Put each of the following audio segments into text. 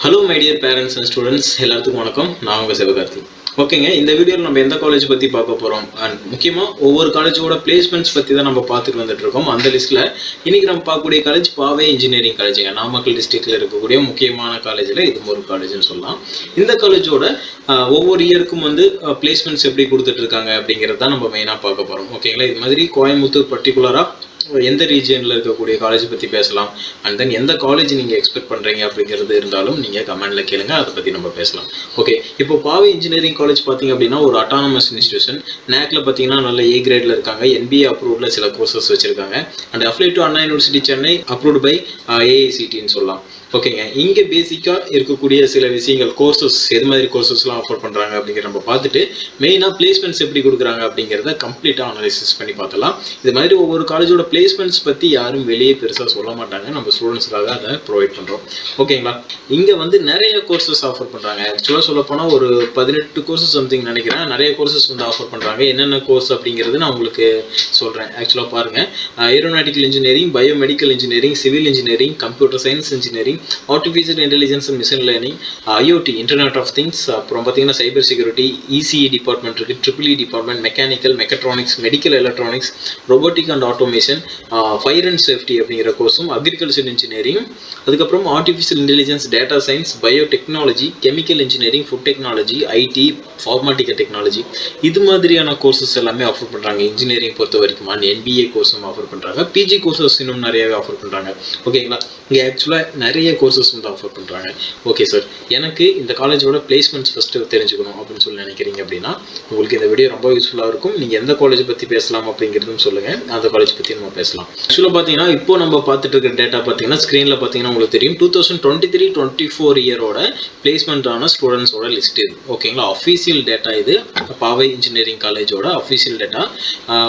Hello my dear parents and students, எல்லாத்துக்கும் வணக்கம். நான் உங்கள் சிவகார்த்தி. ஓகேங்க, இந்த வீடியோவில் நம்ம எந்த காலேஜ் பற்றி பார்க்க போகிறோம் அண்ட் முக்கியமாக ஒவ்வொரு காலேஜோட பிளேஸ்மெண்ட்ஸ் பற்றி தான் நம்ம பார்த்துட்டு வந்துட்டு இருக்கோம். அந்த லிஸ்ட்டில் இன்றைக்கி நம்ம பார்க்கக்கூடிய காலேஜ் பாவை இன்ஜினியரிங் காலேஜுங்க. நாமக்கல் டிஸ்ட்ரிக்டில் இருக்கக்கூடிய முக்கியமான காலேஜில் இது ஒரு காலேஜ்னு சொல்லலாம். இந்த காலேஜோட ஒவ்வொரு இயருக்கும் பிளேஸ்மெண்ட்ஸ் எப்படி கொடுத்துட்ருக்காங்க அப்படிங்கிறது தான் நம்ம மெயினாக பார்க்க போகிறோம். ஓகேங்களா, இது மாதிரி கோயம்புத்தூர் பர்டிகுலராக எந்த ரீஜியனில் இருக்கக்கூடிய காலேஜ் பற்றி பேசலாம். அண்ட் தென் எந்த காலேஜ் நீங்கள் எக்ஸ்பெக்ட் பண்ணுறீங்க அப்படிங்கிறது இருந்தாலும் நீங்கள் கமெண்டில் கேளுங்க, அதை பற்றி நம்ம பேசலாம். ஓகே, இப்போ பாவை இன்ஜினியரிங் காலேஜ் பார்த்தீங்க அப்படின்னா ஒரு அட்டானமஸ் இன்ஸ்டியூஷன். நேக்கில் பார்த்தீங்கன்னா நல்ல ஏ கிரேடில் இருக்காங்க. என்பிஏ அப்ரூவ்டில் சில கோர்சஸ் வச்சுருக்காங்க. And apply to Anna University Chennai, approved by ஏஐசிடின்னு சொல்லலாம். ஓகேங்க, இங்கே பேசிக்காக இருக்கக்கூடிய சில விஷயங்கள், கோர்சஸ் எது மாதிரி கோர்சஸ்லாம் ஆஃபர் பண்ணுறாங்க அப்படிங்கிற நம்ம பார்த்துட்டு மெயினாக பிளேஸ்மெண்ட்ஸ் எப்படி கொடுக்குறாங்க அப்படிங்கிறத கம்ப்ளீட்டாக அனலைசிஸ் பண்ணி பார்க்கலாம். இது மாதிரி ஒவ்வொரு காலேஜோட பிளேஸ்மெண்ட்ஸ் பற்றி யாரும் வெளியே பெருசாக சொல்ல மாட்டாங்க, நம்ம ஸ்டூடெண்ட்ஸ்க்காக அதை ப்ரொவைட் பண்ணுறோம். ஓகேங்களா, இங்கே நிறைய கோர்சஸ் ஆஃபர் பண்ணுறாங்க. ஆக்சுவலாக சொல்ல போனால் ஒரு 18 கோர்சஸ் சம்திங் நினைக்கிறேன். நிறைய கோர்சஸ் ஆஃபர் பண்ணுறாங்க. என்னென்ன கோர்ஸ் அப்படிங்கிறது நான் உங்களுக்கு சொல்கிறேன். ஆக்சுவலாக பாருங்கள், aeronautical engineering, biomedical engineering, civil engineering, computer science engineering, artificial intelligence and machine learning, IOT internet of things, அப்புறம் பார்த்தீங்கன்னா சைபர் செக்யூரிட்டி, இசிஇ டிபார்ட்மெண்ட் இருக்குது, triple E department, mechanical, mechatronics, medical electronics, robotic and automation, fire and safety அப்படிங்கிற கோர்ஸும், agriculture engineering, அதுக்கப்புறம் artificial intelligence, data science, biotechnology, chemical engineering, food technology, IT, pharmaceutical technology, இது மாதிரியான courses எல்லாமே offer பண்ணுறாங்க. Engineering பொறுத்த வரைக்கும் அண்ட் என்பிஏ கோர்ஸும் ஆஃபர் பண்ணுறாங்க. பிஜி கோர்சஸ் இன்னும் நிறையவே ஆஃபர் பண்ணுறாங்க. ஓகேங்களா, இங்கே ஆக்சுவலாக நிறைய கோர்சஸ் ஆஃபர் பண்ணுறாங்க. ஓகே சார், எனக்கு இந்த காலேஜோட பிளேஸ்மெண்ட்ஸ் ஃபஸ்ட்டு தெரிஞ்சுக்கணும் அப்படின்னு சொல்லி நினைக்கிறீங்க அப்படின்னா உங்களுக்கு இந்த வீடியோ ரொம்ப யூஸ்ஃபுல்லாக இருக்கும். நீங்கள் எந்த காலேஜ் பற்றி பேசலாம் அப்படிங்கிறதும் சொல்லுங்கள், அந்த காலேஜ் பற்றி நம்ம பேசலாம். ஆக்சுவலாக பார்த்தீங்கன்னா இப்போ நம்ம பார்த்துட்டு இருக்கிற டேட்டா பார்த்தீங்கன்னா ஸ்க்ரீனில் பார்த்தீங்கன்னா உங்களுக்கு தெரியும் 2023-24 இயரோட பிளேஸ்மெண்ட்டான ஸ்டூடெண்ட்ஸோட லிஸ்ட் இது. ஓகேங்களா, அஃபீஷியல் டேட்டா இது, பாவை இன்ஜினியரிங் காலேஜோட அஃபீஷியல் டேட்டா.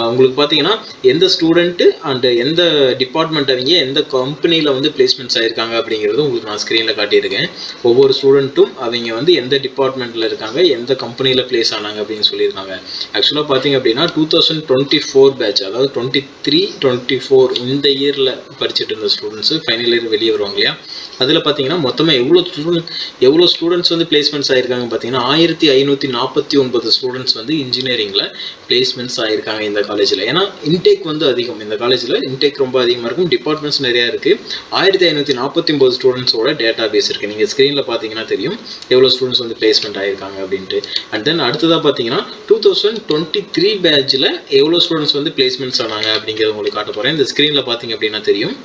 உங்களுக்கு பார்த்தீங்கன்னா எந்த ஸ்டூடெண்ட்டு அண்ட் எந்த டிபார்ட்மெண்ட் அவங்க எந்த கம்பெனியில் பிளேஸ்மெண்ட்ஸ் ஆயிருக்காங்க அப்படிங்கிறது உங்களுக்கு நான் ஸ்க்ரீனில் காட்டியிருக்கேன். ஒவ்வொரு ஸ்டூடெண்ட்டும் அவங்க எந்த டிபார்ட்மெண்ட்டில் இருக்காங்க, எந்த கம்பெனியில் பிளேஸ் ஆனாங்க அப்படின்னு சொல்லியிருக்காங்க. ஆக்சுவலாக பார்த்தீங்க அப்படின்னா 2024 பேட்ச், அதாவது 23-24 இந்த இயரில் படிச்சுட்டு இருந்த ஸ்டூடெண்ட்ஸு ஃபைனல் இயர் வெளியே வருவாங்க இல்லையா, அதில் பார்த்தீங்கன்னா மொத்தமாக எவ்வளோ ஸ்டூடெண்ட்ஸ் பிளேஸ்மெண்ட்ஸ் ஆகிருக்காங்க பார்த்தீங்கன்னா 1549 ஸ்டூடெண்ட்ஸ் இன்ஜினியரிங்கில் பிளேஸ்மெண்ட்ஸ் ஆகிருக்காங்க இந்த காலேஜில். ஏன்னா இன்டேக் அதிகம், இந்த காலேஜில் இன்டேக் ரொம்ப அதிகமாக இருக்கும், டிபார்ட்மெண்ட்ஸ் நிறையா இருக்குது. 1549 ஸ்டூடெண்ட்ஸோட டேட்டா பேஸ் இருக்குது. நீங்கள் ஸ்க்ரீனில் பார்த்தீங்கன்னா தெரியும் எவ்வளோ ஸ்டூடெண்ட்ஸ் பிளேஸ்மெண்ட் ஆகிருக்காங்க அப்படின்ட்டு. அண்ட் தென் அடுத்ததாக பார்த்தீங்கன்னா 2023 பேட்சில் எவ்வளோ ஸ்டூடெண்ட்ஸ் பிளேஸ்மெண்ட்ஸ் ஆனாங்க அப்படிங்கிறது உங்களுக்கு காட்ட போகிறேன். இந்த ஸ்க்ரீனில் பார்த்தீங்க அப்படின்னா தெரியும்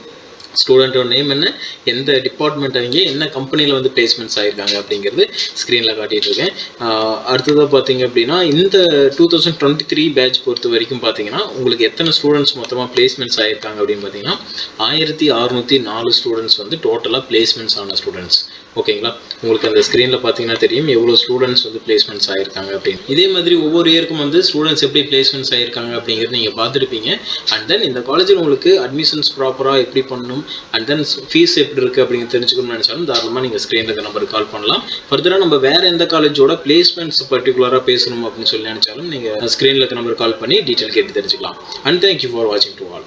ஸ்டூடெண்ட்டோட நேம் என்ன, எந்த டிபார்ட்மெண்ட் அவங்க என்ன கம்பெனியில் பிளேஸ்மெண்ட்ஸ் ஆகிருக்காங்க அப்படிங்கிறது ஸ்க்ரீனில் காட்டிகிட்டு இருக்கேன். அடுத்ததாக பார்த்தீங்க அப்படின்னா இந்த 2023 பேட்ச் பொறுத்த வரைக்கும் பார்த்தீங்கன்னா உங்களுக்கு எத்தனை ஸ்டூடெண்ட்ஸ் மொத்தமாக பிளேஸ்மெண்ட்ஸ் ஆகிருக்காங்க அப்படின்னு பார்த்தீங்கன்னா 1604 ஸ்டூடெண்ட்ஸ் டோட்டலாக பிளேஸ்மெண்ட்ஸ் ஆன ஸ்டூடெண்ட்ஸ். ஓகேங்களா, உங்களுக்கு அந்த ஸ்க்ரீனில் பார்த்தீங்கன்னா தெரியும் எவ்வளோ ஸ்டூடெண்ட்ஸ் பிளேஸ்மெண்ட்ஸ் ஆகிருக்காங்க அப்படின்னு. இதே மாதிரி ஒவ்வொரு இயருக்கும் ஸ்டூடெண்ட்ஸ் எப்படி பிளேஸ்மெண்ட்ஸ் ஆகிருக்காங்க அப்படிங்கிறது நீங்கள் பார்த்துருப்பீங்க. அண்ட் தென் இந்த காலேஜில் உங்களுக்கு அட்மிஷன்ஸ் ப்ராப்பராக எப்படி பண்ணணும் அண்ட் தென் ஃபீஸ் எப்படி இருக்குது அப்படிங்கிறது தெரிஞ்சுக்கணும்னு நினச்சாலும் தாராளமாக நீங்கள் ஸ்க்ரீனில் இந்த நம்பருக்கு கால் பண்ணலாம். ஃபர்தராக நம்ம வேறு எந்த காலேஜோட பிளேஸ்மெண்ட்ஸ் பர்டிகுலராக பேசணும் அப்படின்னு சொல்லி நினச்சாலும் நீங்கள் ஸ்க்ரீனில் இருக்க நம்பருக்கு கால் பண்ணி டீட்டெயில் கேட்டு தெரிஞ்சுக்கலாம். அண்ட் தேங்க்யூ ஃபார் வாட்சிங் டு ஆல்.